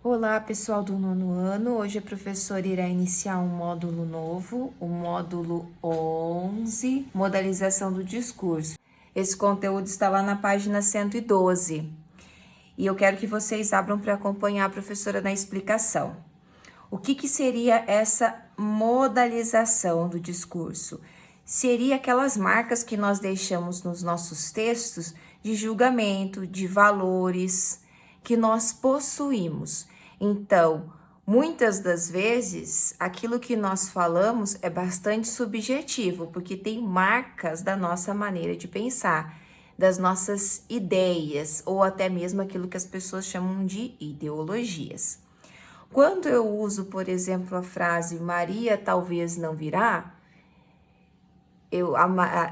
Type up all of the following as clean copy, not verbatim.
Olá, pessoal do nono ano. Hoje a professora irá iniciar um módulo novo, o módulo 11, modalização do discurso. Esse conteúdo está lá na página 112. E eu quero que vocês abram para acompanhar a professora na explicação. O que seria essa modalização do discurso? Seria aquelas marcas que nós deixamos nos nossos textos de julgamento, de valores que nós possuímos. Então, muitas das vezes, aquilo que nós falamos é bastante subjetivo, porque tem marcas da nossa maneira de pensar, das nossas ideias, ou até mesmo aquilo que as pessoas chamam de ideologias. Quando eu uso, por exemplo, a frase Maria talvez não virá,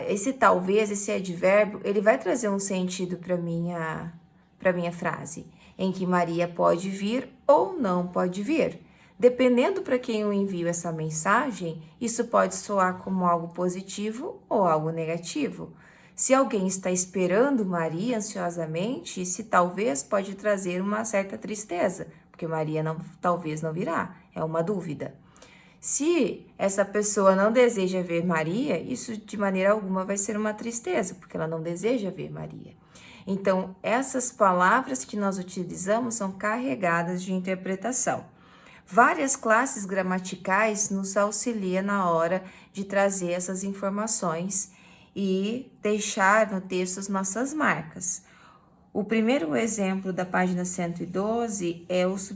esse talvez, esse advérbio, ele vai trazer um sentido para minha frase, em que Maria pode vir ou não pode vir. Dependendo para quem eu envio essa mensagem, isso pode soar como algo positivo ou algo negativo. Se alguém está esperando Maria ansiosamente, esse talvez pode trazer uma certa tristeza, porque Maria talvez não virá, é uma dúvida. Se essa pessoa não deseja ver Maria, isso de maneira alguma vai ser uma tristeza, porque ela não deseja ver Maria. Então, essas palavras que nós utilizamos são carregadas de interpretação. Várias classes gramaticais nos auxiliam na hora de trazer essas informações e deixar no texto as nossas marcas. O primeiro exemplo da página 112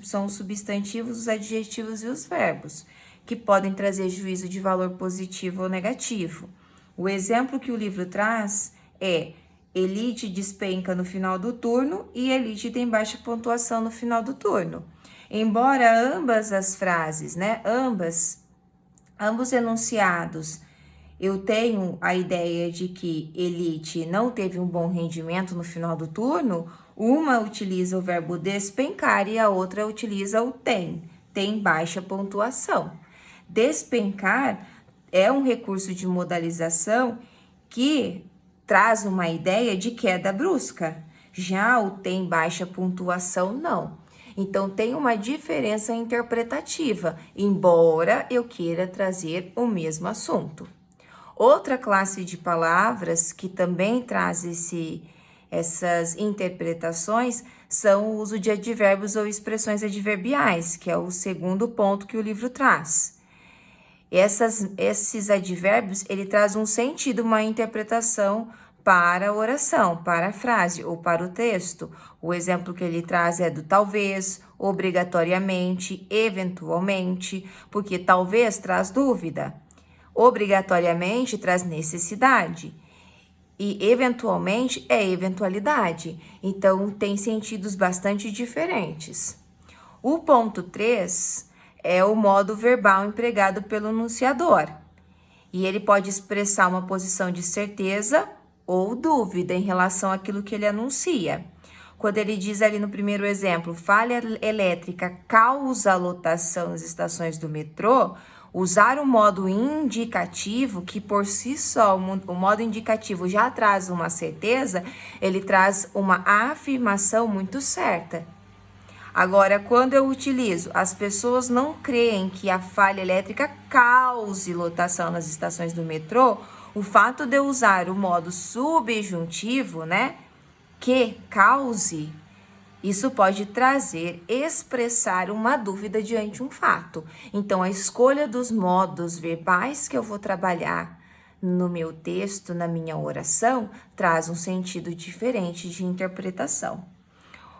são os substantivos, os adjetivos e os verbos, que podem trazer juízo de valor positivo ou negativo. O exemplo que o livro traz é Elite despenca no final do turno e Elite tem baixa pontuação no final do turno. Embora ambas as frases, ambos enunciados, eu tenho a ideia de que Elite não teve um bom rendimento no final do turno, uma utiliza o verbo despencar e a outra utiliza o tem baixa pontuação. Despencar é um recurso de modalização que traz uma ideia de queda brusca. Já o tem baixa pontuação, não. Então, tem uma diferença interpretativa, embora eu queira trazer o mesmo assunto. Outra classe de palavras que também traz essas interpretações são o uso de advérbios ou expressões adverbiais, que é o segundo ponto que o livro traz. Esses advérbios, ele traz um sentido, uma interpretação para a oração, para a frase ou para o texto. O exemplo que ele traz é do talvez, obrigatoriamente, eventualmente, porque talvez traz dúvida. Obrigatoriamente traz necessidade e eventualmente é eventualidade. Então, tem sentidos bastante diferentes. O ponto 3 é o modo verbal empregado pelo enunciador. E ele pode expressar uma posição de certeza ou dúvida em relação àquilo que ele anuncia. Quando ele diz ali no primeiro exemplo, falha elétrica causa lotação nas estações do metrô, usar o modo indicativo, que por si só o modo indicativo já traz uma certeza, ele traz uma afirmação muito certa. Agora, quando eu utilizo, as pessoas não creem que a falha elétrica cause lotação nas estações do metrô, o fato de eu usar o modo subjuntivo, que cause, isso pode expressar uma dúvida diante de um fato. Então, a escolha dos modos verbais que eu vou trabalhar no meu texto, na minha oração, traz um sentido diferente de interpretação.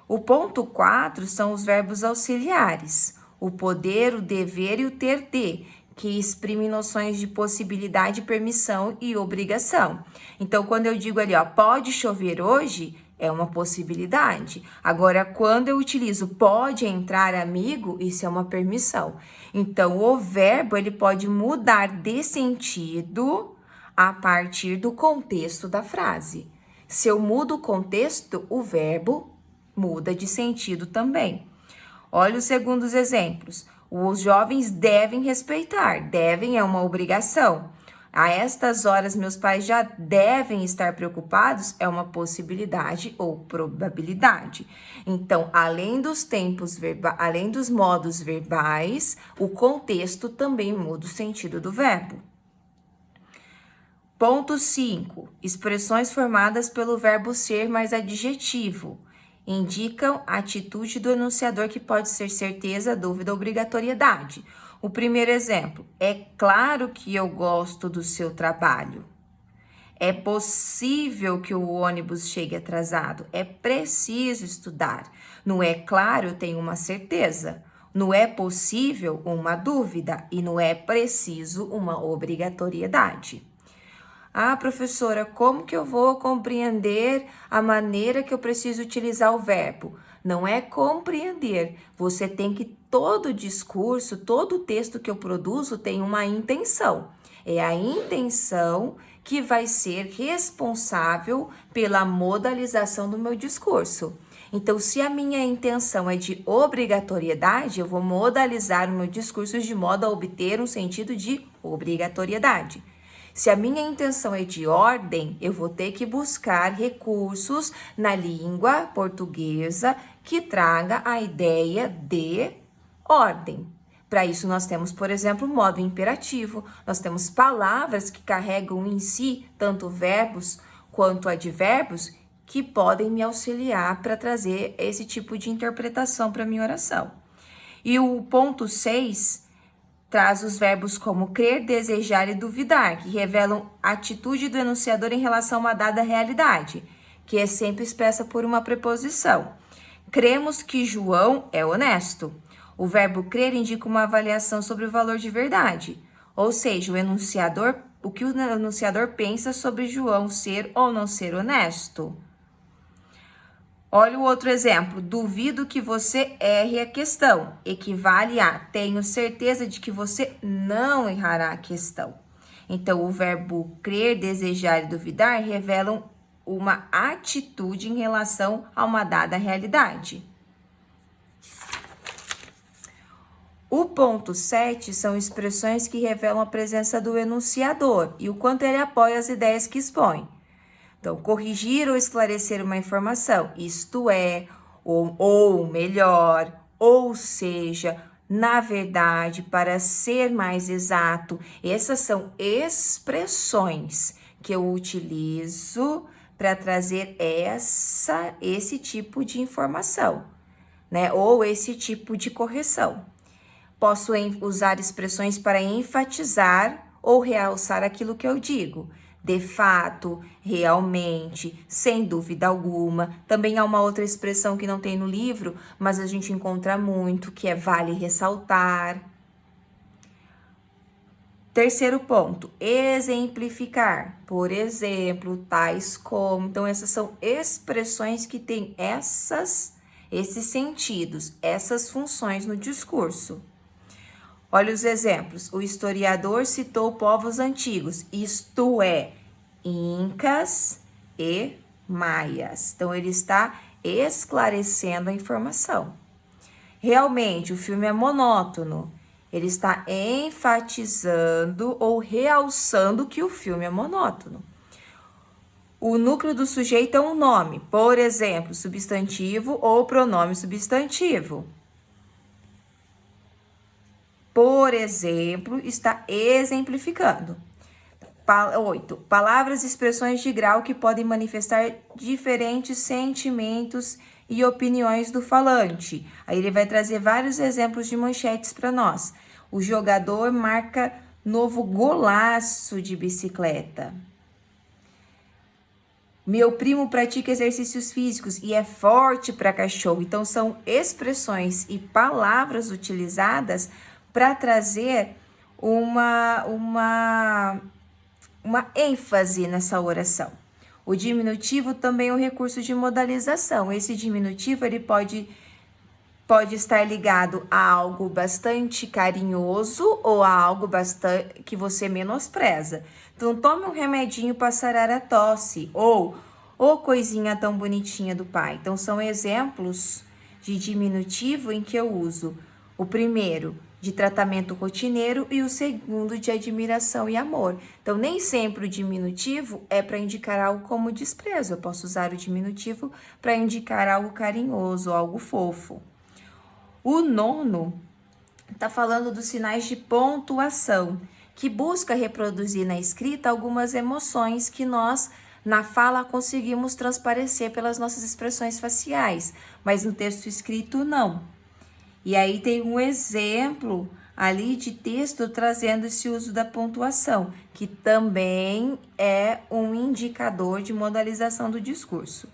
O ponto 4 são os verbos auxiliares, o poder, o dever e o ter de, que exprimem noções de possibilidade, permissão e obrigação. Então, quando eu digo ali, pode chover hoje, é uma possibilidade. Agora, quando eu utilizo pode entrar amigo, isso é uma permissão. Então, o verbo, ele pode mudar de sentido a partir do contexto da frase. Se eu mudo o contexto, o verbo muda de sentido também. Olha os segundos exemplos. Os jovens devem respeitar. Devem é uma obrigação. A estas horas meus pais já devem estar preocupados é uma possibilidade ou probabilidade. Então, além dos tempos além dos modos verbais, o contexto também muda o sentido do verbo. Ponto 5. Expressões formadas pelo verbo ser mais adjetivo. Indicam a atitude do enunciador que pode ser certeza, dúvida, obrigatoriedade. O primeiro exemplo, é claro que eu gosto do seu trabalho. É possível que o ônibus chegue atrasado. É preciso estudar. No é claro, eu tenho uma certeza. No é possível, uma dúvida. E no é preciso, uma obrigatoriedade. Ah, professora, como que eu vou compreender a maneira que eu preciso utilizar o verbo? Não é compreender. Você tem que, todo discurso, todo texto que eu produzo tem uma intenção. É a intenção que vai ser responsável pela modalização do meu discurso. Então, se a minha intenção é de obrigatoriedade, eu vou modalizar o meu discurso de modo a obter um sentido de obrigatoriedade. Se a minha intenção é de ordem, eu vou ter que buscar recursos na língua portuguesa que traga a ideia de ordem. Para isso, nós temos, por exemplo, o modo imperativo. Nós temos palavras que carregam em si tanto verbos quanto advérbios que podem me auxiliar para trazer esse tipo de interpretação para a minha oração. E o ponto 6 traz os verbos como crer, desejar e duvidar, que revelam a atitude do enunciador em relação a uma dada realidade, que é sempre expressa por uma preposição. Cremos que João é honesto. O verbo crer indica uma avaliação sobre o valor de verdade, ou seja, o que o enunciador pensa sobre João ser ou não ser honesto. Olha o outro exemplo. Duvido que você erre a questão. Equivale a tenho certeza de que você não errará a questão. Então, o verbo crer, desejar e duvidar revelam uma atitude em relação a uma dada realidade. O ponto 7 são expressões que revelam a presença do enunciador e o quanto ele apoia as ideias que expõe. Então, corrigir ou esclarecer uma informação, isto é, ou melhor, ou seja, na verdade, para ser mais exato, essas são expressões que eu utilizo para trazer esse tipo de informação, né? Ou esse tipo de correção. Posso usar expressões para enfatizar ou realçar aquilo que eu digo. De fato, realmente, sem dúvida alguma. Também há uma outra expressão que não tem no livro, mas a gente encontra muito, que é vale ressaltar. Terceiro ponto, exemplificar. Por exemplo, tais como. Então, essas são expressões que têm esses sentidos, essas funções no discurso. Olha os exemplos. O historiador citou povos antigos, isto é, incas e maias. Então, ele está esclarecendo a informação. Realmente, o filme é monótono. Ele está enfatizando ou realçando que o filme é monótono. O núcleo do sujeito é um nome, por exemplo, substantivo ou pronome substantivo. Por exemplo, está exemplificando. 8. Palavras e expressões de grau que podem manifestar diferentes sentimentos e opiniões do falante. Aí ele vai trazer vários exemplos de manchetes para nós. O jogador marca novo golaço de bicicleta. Meu primo pratica exercícios físicos e é forte para cachorro. Então, são expressões e palavras utilizadas para trazer uma ênfase nessa oração. O diminutivo também é um recurso de modalização. Esse diminutivo ele pode estar ligado a algo bastante carinhoso ou a algo bastante que você menospreza. Então, tome um remedinho para sarar a tosse ou coisinha tão bonitinha do pai. Então, são exemplos de diminutivo em que eu uso o primeiro de tratamento rotineiro e o segundo de admiração e amor. Então, nem sempre o diminutivo é para indicar algo como desprezo. Eu posso usar o diminutivo para indicar algo carinhoso, algo fofo. O nono está falando dos sinais de pontuação, que busca reproduzir na escrita algumas emoções que nós, na fala, conseguimos transparecer pelas nossas expressões faciais, mas no texto escrito não. E aí tem um exemplo ali de texto trazendo esse uso da pontuação, que também é um indicador de modalização do discurso.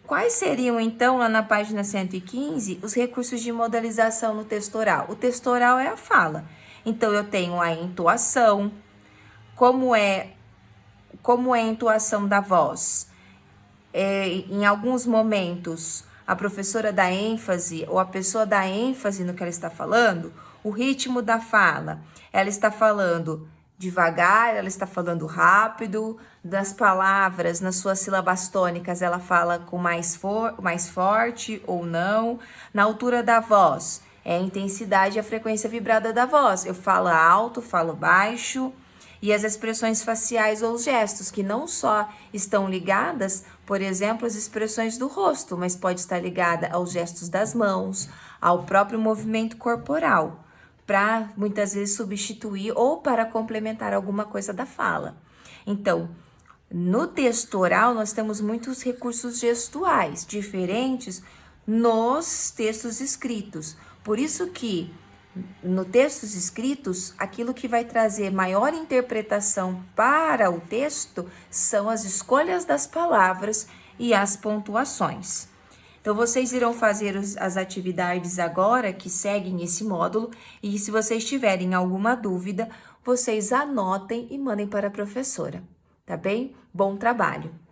Quais seriam, então, lá na página 115, os recursos de modalização no texto oral? O texto oral é a fala. Então, eu tenho a entoação. Como é a entoação da voz? Em alguns momentos, a professora dá ênfase ou a pessoa dá ênfase no que ela está falando. O ritmo da fala, ela está falando devagar, ela está falando rápido. Das palavras, nas suas sílabas tônicas, ela fala com mais forte ou não. Na altura da voz, é a intensidade e a frequência vibrada da voz. Eu falo alto, falo baixo. E as expressões faciais ou os gestos, que não só estão ligadas, por exemplo, às expressões do rosto, mas pode estar ligada aos gestos das mãos, ao próprio movimento corporal, para muitas vezes substituir ou para complementar alguma coisa da fala. Então, no texto oral, nós temos muitos recursos gestuais diferentes nos textos escritos. Por isso que no textos escritos, aquilo que vai trazer maior interpretação para o texto são as escolhas das palavras e as pontuações. Então, vocês irão fazer as atividades agora que seguem esse módulo e se vocês tiverem alguma dúvida, vocês anotem e mandem para a professora, tá bem? Bom trabalho!